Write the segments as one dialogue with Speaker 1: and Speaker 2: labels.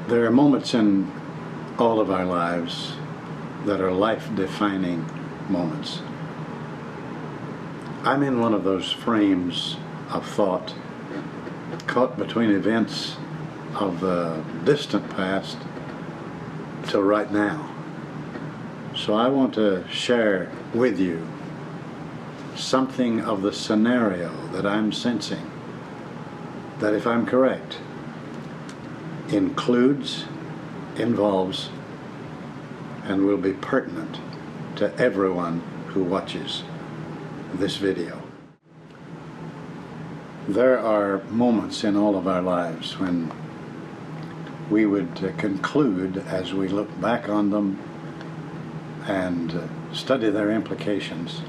Speaker 1: There are moments in all of our lives that are life-defining moments. I'm in one of those frames of thought caught between events of the distant past to right now. So I want to share with you something of the scenario that I'm sensing that, if I'm correct, involves, and will be pertinent to everyone who watches this video. There are moments in all of our lives when we would conclude, as we look back on them and study their implications,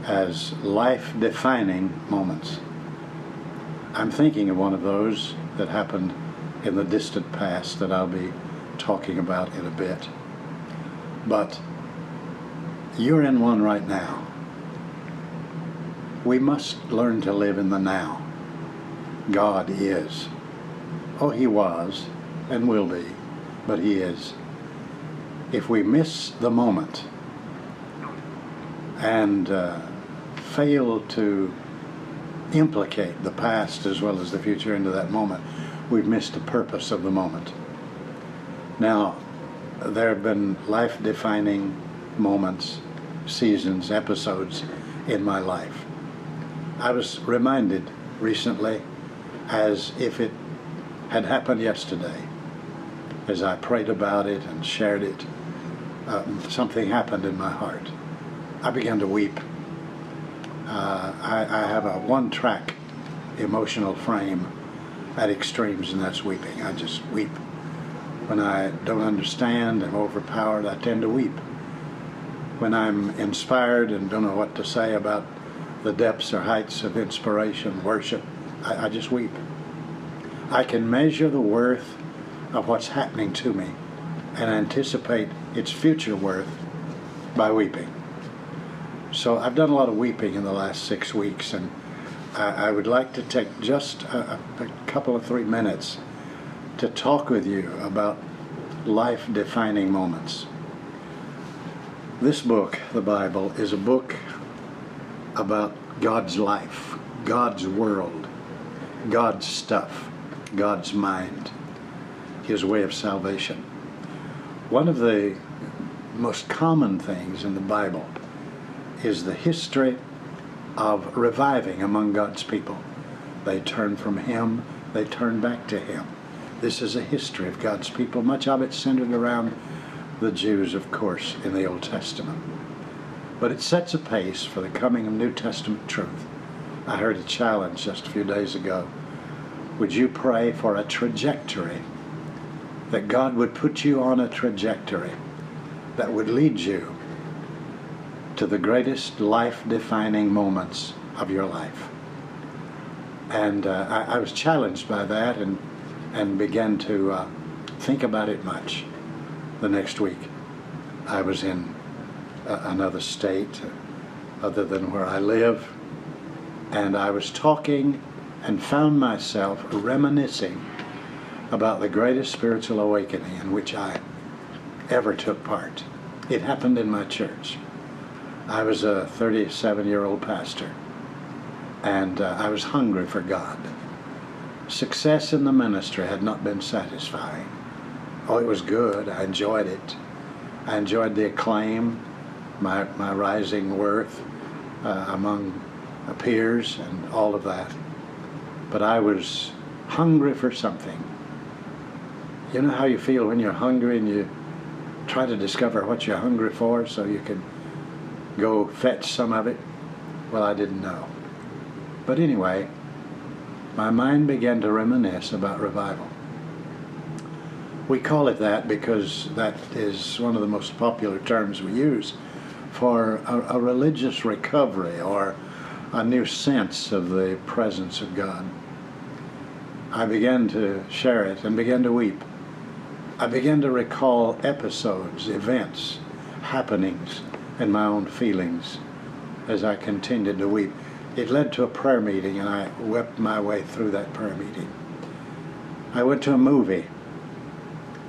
Speaker 1: as life-defining moments. I'm thinking of one of those that happened in the distant past that I'll be talking about in a bit. But you're in one right now. We must learn to live in the now. God is. Oh, He was and will be, but He is. If we miss the moment and fail to implicate the past as well as the future into that moment, we've missed the purpose of the moment. Now, there have been life-defining moments, seasons, episodes in my life. I was reminded recently, as if it had happened yesterday, as I prayed about it and shared it, something happened in my heart. I began to weep. I have a one-track emotional frame at extremes, and that's weeping. I just weep. When I don't understand, I'm overpowered, I tend to weep. When I'm inspired and don't know what to say about the depths or heights of inspiration, worship, I just weep. I can measure the worth of what's happening to me and anticipate its future worth by weeping. So I've done a lot of weeping in the last 6 weeks, and I would like to take just a couple of 3 minutes to talk with you about life-defining moments. This book, the Bible, is a book about God's life, God's world, God's stuff, God's mind, His way of salvation. One of the most common things in the Bible is the history of reviving among God's people. They turn from Him, they turn back to Him. This is a history of God's people, much of it centered around the Jews, of course, in the Old Testament. But it sets a pace for the coming of New Testament truth. I heard a challenge just a few days ago. Would you pray for a trajectory, that God would put you on a trajectory that would lead you to the greatest life-defining moments of your life? And I was challenged by that and began to think about it much. The next week, I was in another state other than where I live, and I was talking and found myself reminiscing about the greatest spiritual awakening in which I ever took part. It happened in my church. I was a 37-year-old pastor, and I was hungry for God. Success in the ministry had not been satisfying. Oh, it was good. I enjoyed it. I enjoyed the acclaim, my rising worth among peers and all of that. But I was hungry for something. You know how you feel when you're hungry and you try to discover what you're hungry for so you can go fetch some of it? Well, I didn't know. But anyway, my mind began to reminisce about revival. We call it that because that is one of the most popular terms we use for a religious recovery or a new sense of the presence of God. I began to share it and began to weep. I began to recall episodes, events, happenings, and my own feelings as I continued to weep. It led to a prayer meeting, and I wept my way through that prayer meeting. I went to a movie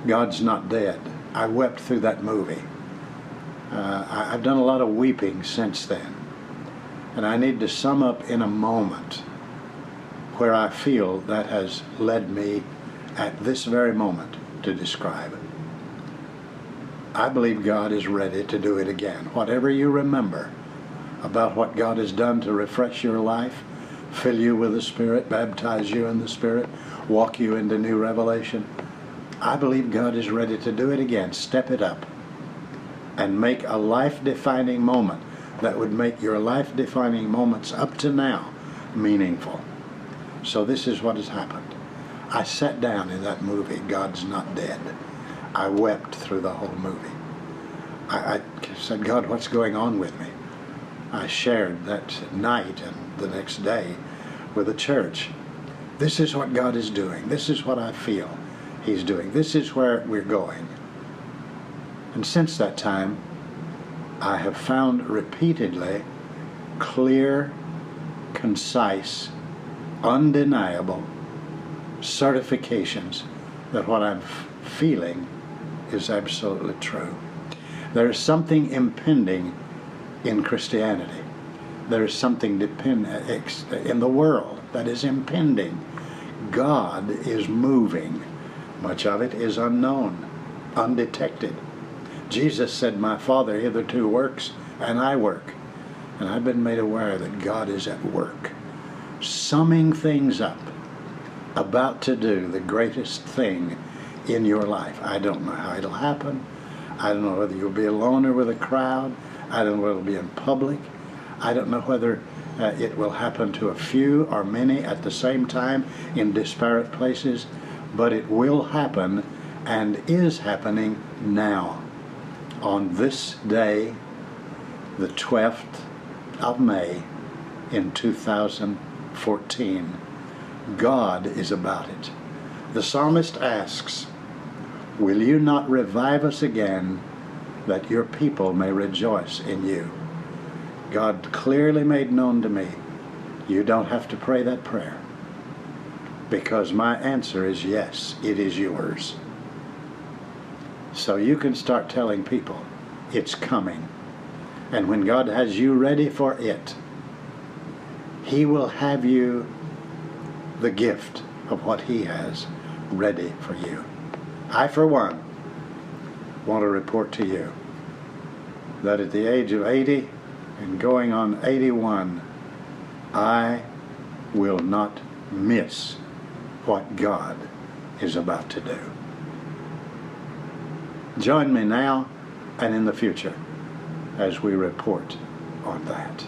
Speaker 1: God's Not Dead. I wept through that movie. I've done a lot of weeping since then. And I need to sum up in a moment where I feel that has led me at this very moment to describe it. I believe God is ready to do it again. Whatever you remember about what God has done to refresh your life, fill you with the Spirit, baptize you in the Spirit, walk you into new revelation, I believe God is ready to do it again. Step it up and make a life-defining moment that would make your life-defining moments up to now meaningful. So this is what has happened. I sat down in that movie, God's Not Dead. I wept through the whole movie. I said, God, what's going on with me? I shared that night and the next day with the church. This is what God is doing. This is what I feel He's doing. This is where we're going. And since that time, I have found repeatedly clear, concise, undeniable certifications that what I'm feeling is absolutely true. There is something impending in Christianity. There is something in the world that is impending. God is moving. Much of it is unknown, undetected. Jesus said, my Father hitherto works, and I work. And I've been made aware that God is at work, summing things up, about to do the greatest thing in your life. I don't know how it'll happen. I don't know whether you'll be alone or with a crowd. I don't know whether it'll be in public. I don't know whether it will happen to a few or many at the same time in disparate places, but it will happen and is happening now. On this day, the 12th of May in 2014, God is about it. The psalmist asks, will you not revive us again, that your people may rejoice in you? God clearly made known to me, you don't have to pray that prayer, because my answer is yes, it is yours. So you can start telling people it's coming. And when God has you ready for it, He will have you the gift of what He has ready for you. I, for one, want to report to you that at the age of 80 and going on 81, I will not miss what God is about to do. Join me now and in the future as we report on that.